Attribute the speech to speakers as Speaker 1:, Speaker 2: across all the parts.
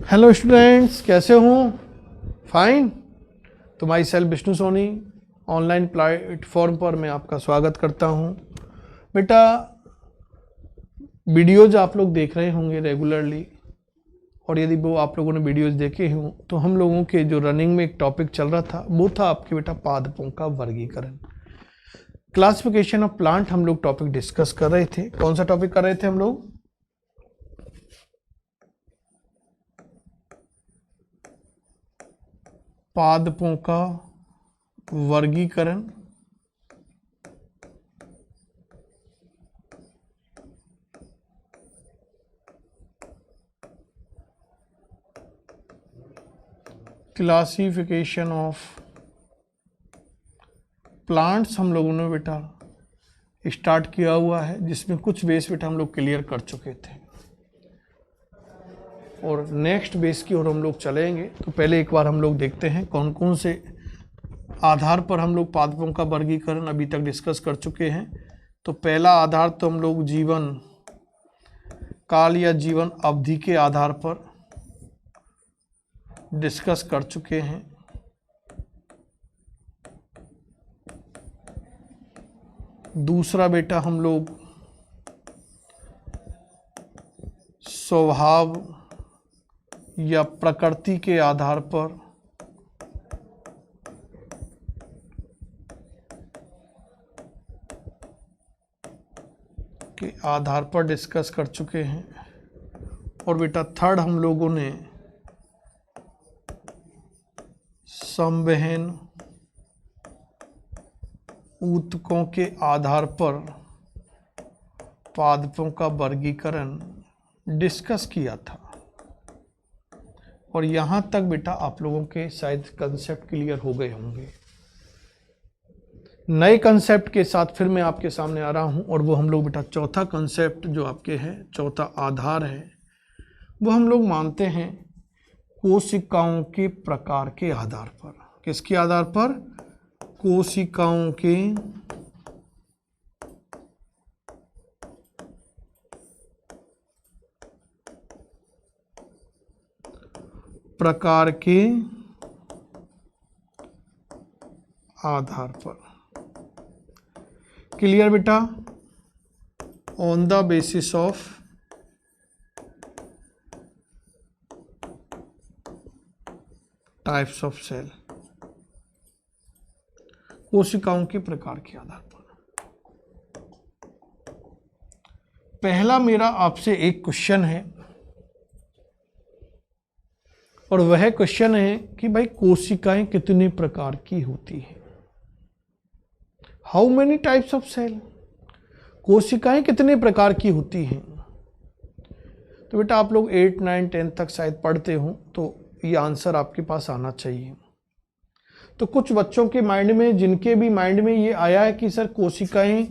Speaker 1: Hello students, कैसे हो? Fine. तो myself Vishnu Soni online platform पर मैं आपका स्वागत करता हूं। बेटा, वीडियोज आप लोग देख रहे होंगे रेगुलरली, और यदि वो आप लोगों ने वीडियोज देखे हों तो हम लोगों के जो रनिंग में एक टॉपिक चल रहा था वो था आपके बेटा पादपों का वर्गीकरण, क्लासिफिकेशन ऑफ प्लांट। हम लोग टॉपिक डिस्कस कर रहे थे। कौन सा टॉपिक कर रहे थे हम लोग? पादपों का वर्गीकरण। क्लासिफिकेशन ऑफ प्लांट्स हम लोगों ने बेटा स्टार्ट किया हुआ है, जिसमें कुछ बेस बेटा हम लोग क्लियर कर चुके थे और नेक्स्ट बेस की ओर हम लोग चलेंगे। तो पहले एक बार हम लोग देखते हैं कौन कौन से आधार पर हम लोग पादपों का वर्गीकरण अभी तक डिस्कस कर चुके हैं। तो पहला आधार तो हम लोग जीवन काल या जीवन अवधि के आधार पर डिस्कस कर चुके हैं। दूसरा बेटा हम लोग स्वभाव या प्रकृति के आधार पर डिस्कस कर चुके हैं। और बेटा थर्ड हम लोगों ने संवहन ऊतकों के आधार पर पादपों का वर्गीकरण डिस्कस किया था। और यहाँ तक बेटा आप लोगों के शायद कंसेप्ट क्लियर हो गए होंगे। नए कंसेप्ट के साथ फिर मैं आपके सामने आ रहा हूँ, और वो हम लोग बेटा चौथा कंसेप्ट जो आपके है, चौथा आधार है, वो हम लोग मानते हैं कोशिकाओं के प्रकार के आधार पर। किसके आधार पर? कोशिकाओं के प्रकार के आधार पर। क्लियर बेटा? On the basis of types of cell, कोशिकाओं के प्रकार के आधार पर। पहला मेरा आपसे एक क्वेश्चन है, और वह क्वेश्चन है कि भाई कोशिकाएं कितने प्रकार की होती हैं? How many types of cell? कोशिकाएं कितने प्रकार की होती हैं? तो बेटा आप लोग 8, 9, 10 तक शायद पढ़ते हो, तो ये आंसर आपके पास आना चाहिए। तो कुछ बच्चों के माइंड में, जिनके भी माइंड में ये आया है कि सर कोशिकाएं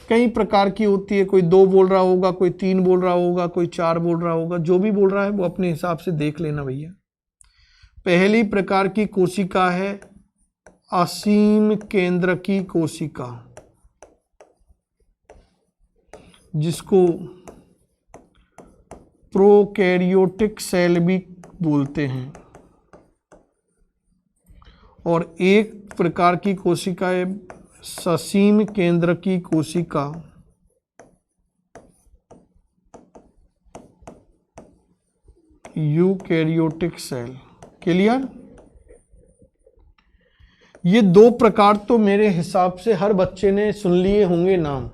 Speaker 1: कई प्रकार की होती है, कोई 2 बोल रहा होगा, कोई 3 बोल रहा होगा, कोई 4 बोल रहा होगा, जो भी बोल रहा है वो अपने हिसाब से देख लेना भैया। पहली प्रकार की कोशिका है असीम केंद्र की कोशिका, जिसको प्रोकैरियोटिक सेल भी बोलते हैं। और एक प्रकार की कोशिका है ससीम केंद्र की कोशिका, यूकैरियोटिक सेल। क्लियर? ये 2 प्रकार तो मेरे हिसाब से हर बच्चे ने सुन लिए होंगे नाम।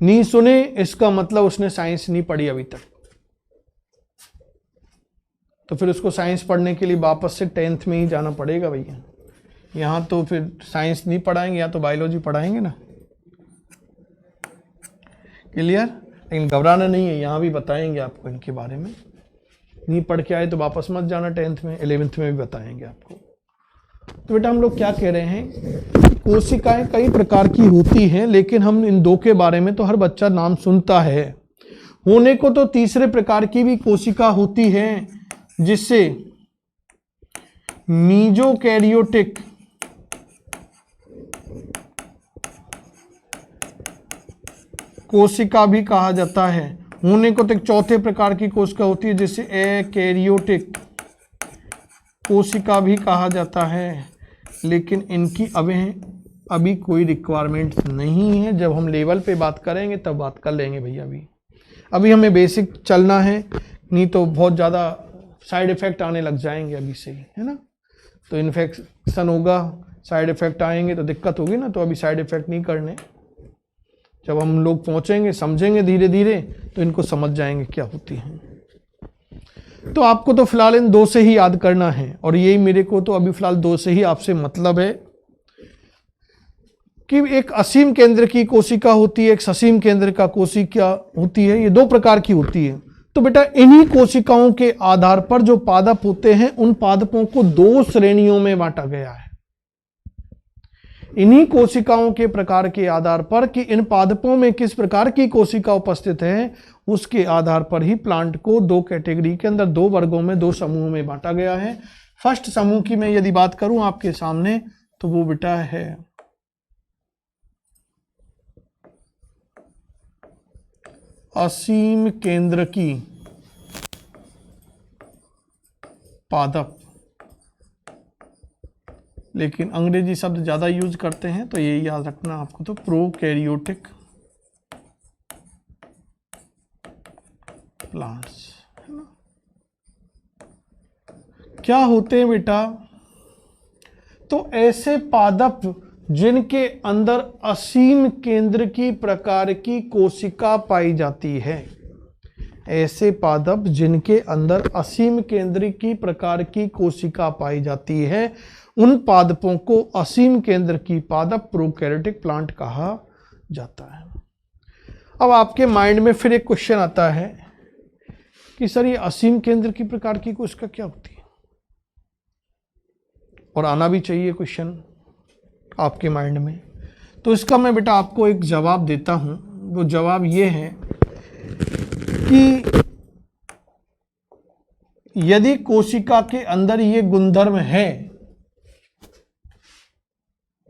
Speaker 1: नहीं सुने इसका मतलब उसने साइंस नहीं पढ़ी अभी तक। तो फिर उसको साइंस पढ़ने के लिए वापस से 10th में ही जाना पड़ेगा भैया। यहाँ तो फिर साइंस नहीं पढ़ाएंगे, या तो बायोलॉजी पढ़ाएंगे ना। क्लियर? लेकिन घबराना नहीं है, यहाँ भी बताएंगे आपको इनके बारे में। नहीं पढ़ के आए तो वापस मत जाना 10th में, 11th में भी बताएंगे आपको। तो बेटा हम लोग क्या कह रहे हैं, कोशिकाएं कई प्रकार की होती हैं, लेकिन हम इन 2 के बारे में तो हर बच्चा नाम सुनता है। होने को तो तीसरे प्रकार की भी कोशिका होती है, जिससे मीजोकैरियोटिक कोशिका भी कहा जाता है। होने को तो एक चौथे प्रकार की कोशिका होती है जिसे एकैरियोटिक कोशिका भी कहा जाता है, लेकिन इनकी अभी कोई रिक्वायरमेंट नहीं है। जब हम लेवल पे बात करेंगे तब बात कर लेंगे भैया। अभी हमें बेसिक चलना है, नहीं तो बहुत ज़्यादा साइड इफ़ेक्ट आने लग जाएंगे अभी से ही, है ना। तो इन्फेक्शन होगा, साइड इफ़ेक्ट आएंगे तो दिक्कत होगी ना। तो अभी साइड इफ़ेक्ट नहीं करने, जब हम लोग पहुँचेंगे समझेंगे धीरे धीरे तो इनको समझ जाएंगे क्या होती हैं। तो आपको तो फिलहाल इन दो से ही याद करना है, और यही मेरे को तो अभी फिलहाल दो से ही आपसे मतलब है कि एक असीम केंद्र की कोशिका होती है, एक ससीम केंद्र का कोशिका होती है। ये दो प्रकार की होती है। तो बेटा इन्हीं कोशिकाओं के आधार पर जो पादप होते हैं उन पादपों को दो श्रेणियों में बांटा गया है। इन्हीं कोशिकाओं के प्रकार के आधार पर कि इन पादपों में किस प्रकार की कोशिका उपस्थित है, उसके आधार पर ही प्लांट को दो कैटेगरी के अंदर, दो वर्गों में, दो समूहों में बांटा गया है। फर्स्ट समूह की मैं यदि बात करूं आपके सामने तो वो बेटा है असीम केंद्र की पादप, लेकिन अंग्रेजी शब्द ज्यादा यूज करते हैं तो ये याद रखना आपको। तो प्रोकैरियोटिक प्लांट्स, है ना। क्या होते हैं बेटा? तो ऐसे पादप जिनके अंदर असीम केंद्र की प्रकार की कोशिका पाई जाती है, ऐसे पादप जिनके अंदर असीम केंद्र की प्रकार की कोशिका पाई जाती है, उन पादपों को असीम केंद्र की पादप प्रोकैरियोटिक प्लांट कहा जाता है। अब आपके माइंड में फिर एक क्वेश्चन आता है कि सर ये असीम केंद्र की प्रकार की कोशिका क्या होती है? और आना भी चाहिए क्वेश्चन आपके माइंड में। तो इसका मैं बेटा आपको एक जवाब देता हूं। वो जवाब ये है कि यदि कोशिका के अंदर ये गुणधर्म है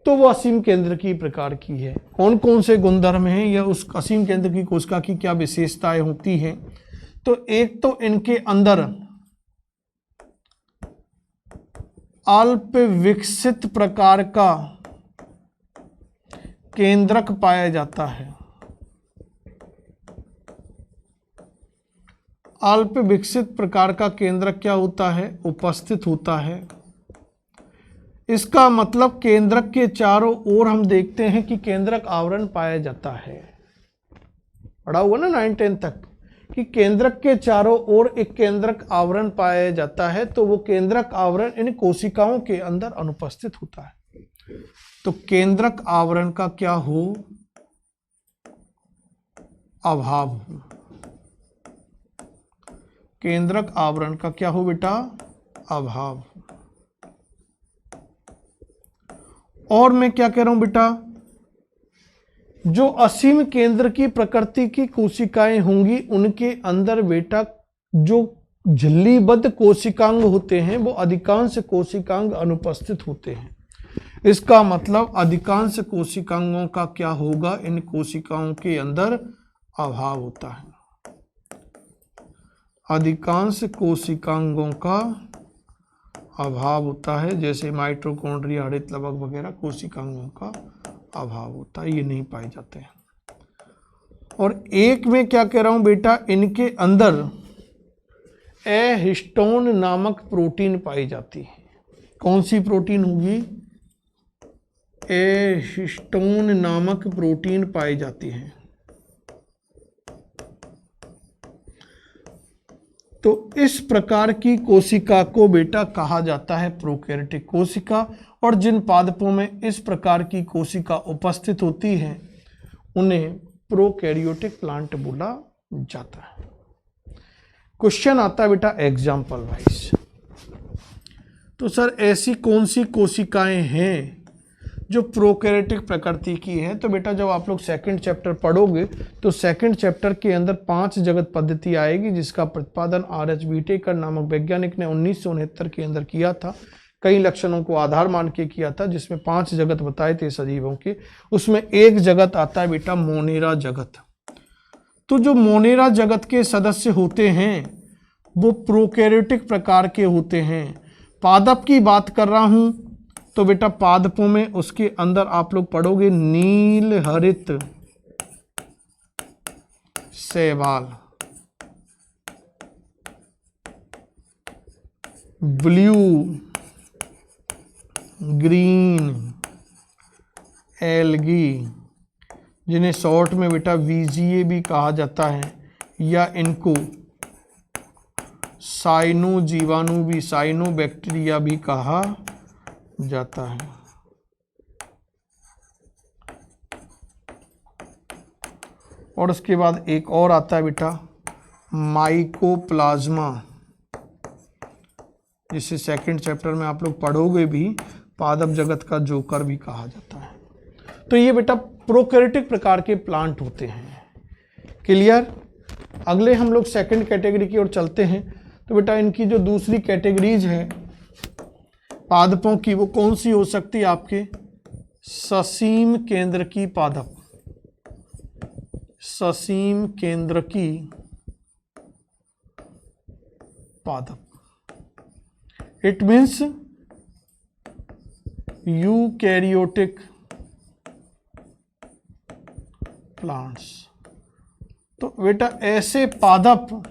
Speaker 1: तो वो असीम केंद्र की प्रकार की है। कौन कौन से गुणधर्म हैं या उस असीम केंद्र की कोशिका की क्या विशेषताएं होती हैं? तो एक तो इनके अंदर अल्प विकसित प्रकार का केंद्रक पाया जाता है। अल्प विकसित प्रकार का केंद्रक क्या होता है? उपस्थित होता है। इसका मतलब केंद्रक के चारों ओर हम देखते हैं कि केंद्रक आवरण पाया जाता है। पढ़ा हुआ ना 9-10 तक कि केंद्रक के चारों ओर एक केंद्रक आवरण पाया जाता है। तो वो केंद्रक आवरण इन कोशिकाओं के अंदर अनुपस्थित होता है। तो केंद्रक आवरण का क्या हो? अभाव हो। केंद्रक आवरण का क्या हो बेटा? अभाव। और मैं क्या कह रहा हूं बेटा, जो असीम केंद्र की प्रकृति की कोशिकाएं होंगी उनके अंदर बेटा जो झिल्लीबद्ध कोशिकांग होते हैं वो अधिकांश कोशिकांग अनुपस्थित होते हैं। इसका मतलब अधिकांश कोशिकांगों का क्या होगा? इन कोशिकाओं के अंदर अभाव होता है। अधिकांश कोशिकांगों का अभाव होता है, जैसे माइटोकॉन्ड्रिया, हरित लवक वगैरह कोशिकांगों का अभाव होता है, ये नहीं पाए जाते हैं। और एक में क्या कह रहा हूं बेटा, इनके अंदर हिस्टोन नामक प्रोटीन पाई जाती है। कौन सी प्रोटीन होगी? हिस्टोन नामक प्रोटीन पाई जाती है। तो इस प्रकार की कोशिका को बेटा कहा जाता है प्रोकैरियोटिक कोशिका। और जिन पादपों में इस प्रकार की कोशिका उपस्थित होती है उन्हें प्रोकैरियोटिक प्लांट बोला जाता है। क्वेश्चन आता है बेटा एग्जाम्पल वाइज। तो सर ऐसी कौन सी कोशिकाएं हैं जो प्रोकैरियोटिक प्रकृति की है? तो बेटा जब आप लोग सेकंड चैप्टर पढ़ोगे तो सेकंड चैप्टर के अंदर 5 जगत पद्धति आएगी, जिसका प्रतिपादन R.H. व्हिटेकर नामक वैज्ञानिक ने 1969 के अंदर किया था। कई लक्षणों को आधार मान के किया था, जिसमें 5 जगत बताए थे सजीवों के। उसमें एक जगत आता है बेटा मोनेरा जगत। तो जो मोनेरा जगत के सदस्य होते हैं वो प्रोकैरियोटिक प्रकार के होते हैं। पादप की बात कर रहा हूं तो बेटा पादपों में उसके अंदर आप लोग पढ़ोगे नील हरित शैवाल, ब्लू ग्रीन एल्गी, जिन्हें शॉर्ट में बेटा वीजीए भी कहा जाता है, या इनको साइनो जीवाणु भी, साइनो बैक्टीरिया भी कहा जाता है। और उसके बाद एक और आता है बेटा माइकोप्लाज्मा, जिसे सेकंड चैप्टर में आप लोग पढ़ोगे भी, पादप जगत का जोकर भी कहा जाता है। तो ये बेटा प्रोकैरियोटिक प्रकार के प्लांट होते हैं। क्लियर? अगले हम लोग सेकंड कैटेगरी की ओर चलते हैं। तो बेटा इनकी जो दूसरी कैटेगरीज है पादपों की, वो कौन सी हो सकती है आपके? ससीम केंद्र की पादप, ससीम केंद्र की पादप। It means eukaryotic plants. तो बेटा ऐसे पादप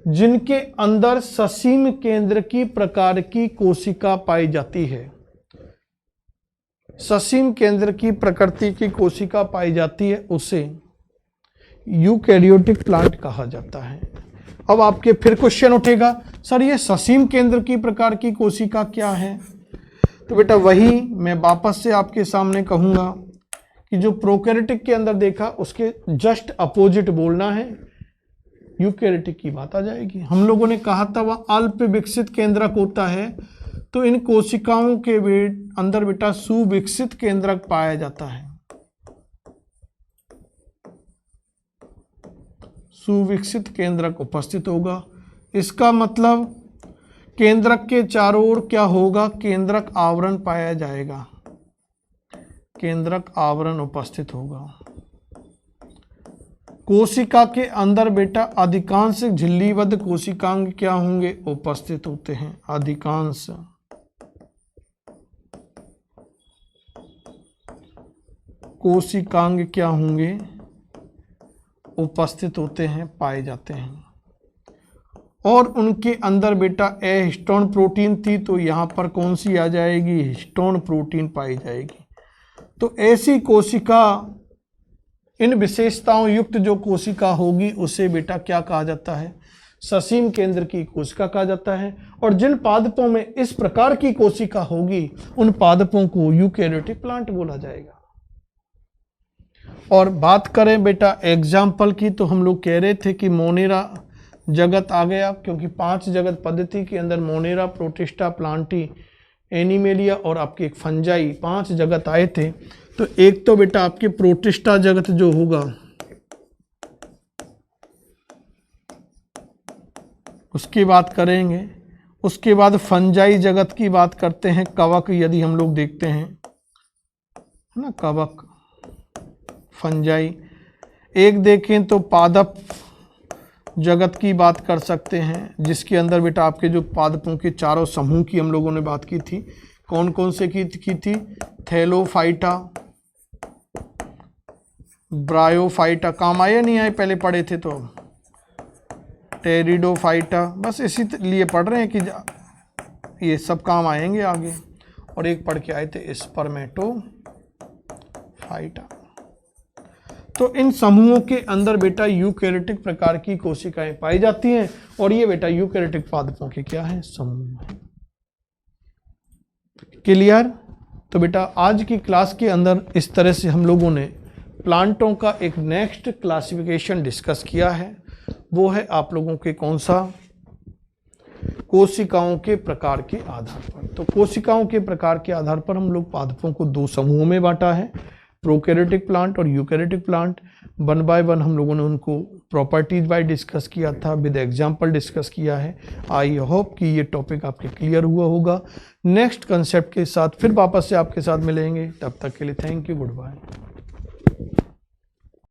Speaker 1: जिनके अंदर ससीम केंद्र की प्रकार की कोशिका पाई जाती है, ससीम केंद्र की प्रकृति की कोशिका पाई जाती है, उसे यूकैरियोटिक प्लांट कहा जाता है। अब आपके फिर क्वेश्चन उठेगा, सर ये ससीम केंद्र की प्रकार की कोशिका क्या है? तो बेटा वही मैं वापस से आपके सामने कहूंगा कि जो प्रोकैरियोटिक के अंदर देखा उसके जस्ट अपोजिट बोलना है, यूकैरियोटिक की बात आ जाएगी। हम लोगों ने कहा था वह अल्प विकसित केंद्रक होता है, तो इन कोशिकाओं के अंदर बेटा सुविकसित केंद्रक पाया जाता है। सुविकसित केंद्रक उपस्थित होगा। इसका मतलब केंद्रक के चारों ओर क्या होगा? केंद्रक आवरण पाया जाएगा, केंद्रक आवरण उपस्थित होगा। कोशिका के अंदर बेटा अधिकांश झिल्लीबद्ध कोशिकांग क्या होंगे? उपस्थित होते हैं। अधिकांश कोशिकांग क्या होंगे? उपस्थित होते हैं, पाए जाते हैं। और उनके अंदर बेटा ए हिस्टोन प्रोटीन थी, तो यहाँ पर कौन सी आ जाएगी? हिस्टोन प्रोटीन पाई जाएगी। तो ऐसी कोशिका, इन विशेषताओं युक्त जो कोशिका होगी उसे बेटा क्या कहा जाता है? ससीम केंद्र की कोशिका कहा जाता है। और जिन पादपों में इस प्रकार की कोशिका होगी उन पादपों को यूकैरियोटिक प्लांट बोला जाएगा। और बात करें बेटा एग्जाम्पल की, तो हम लोग कह रहे थे कि मोनेरा जगत आ गया, क्योंकि 5 जगत पद्धति के अंदर मोनेरा, प्रोटिस्टा, प्लांटी, एनिमेलिया और आपके एक फंजाई, 5 जगत आए थे। तो एक तो बेटा आपके प्रोटिस्टा जगत जो होगा, उसकी बात करेंगे। उसके बाद फंजाई जगत की बात करते हैं। कवक यदि हम लोग देखते हैं, है ना, कवक, फंजाई। एक देखें तो पादप जगत की बात कर सकते हैं, जिसके अंदर बेटा आपके जो पादपों के चारों समूह की हम लोगों ने बात की थी। कौन कौन से की थी? थैलोफाइटा, ब्रायोफाइटा, काम आए नहीं आए? पहले पढ़े थे तो। टेरिडोफाइटा, बस इसी लिए पढ़ रहे हैं कि ये सब काम आएंगे आगे। और एक पढ़ के आए थे स्पर्मेटोफाइटा। तो इन समूहों के अंदर बेटा यूकैरियोटिक प्रकार की कोशिकाएं पाई जाती हैं, और ये बेटा यूकैरियोटिक पादपों के क्या हैं? समूह हैं। क्लियर? तो बेटा आज की क्लास के अंदर इस तरह से हम लोगों ने प्लांटों का एक नेक्स्ट क्लासिफिकेशन डिस्कस किया है। वो है आप लोगों के कौन सा? कोशिकाओं के प्रकार के आधार पर। तो कोशिकाओं के प्रकार के आधार पर हम लोग पादपों को 2 समूहों में बांटा है, प्रोकैरियोटिक प्लांट और यूकैरियोटिक प्लांट। 1 बाय 1 हम लोगों ने उनको प्रॉपर्टीज बाय डिस्कस किया था, विद एग्जाम्पल डिस्कस किया है। आई होप कि ये टॉपिक आपके क्लियर हुआ होगा। नेक्स्ट कंसेप्ट के साथ फिर वापस से आपके साथ मिलेंगे, तब तक के लिए थैंक यू, गुड बाय।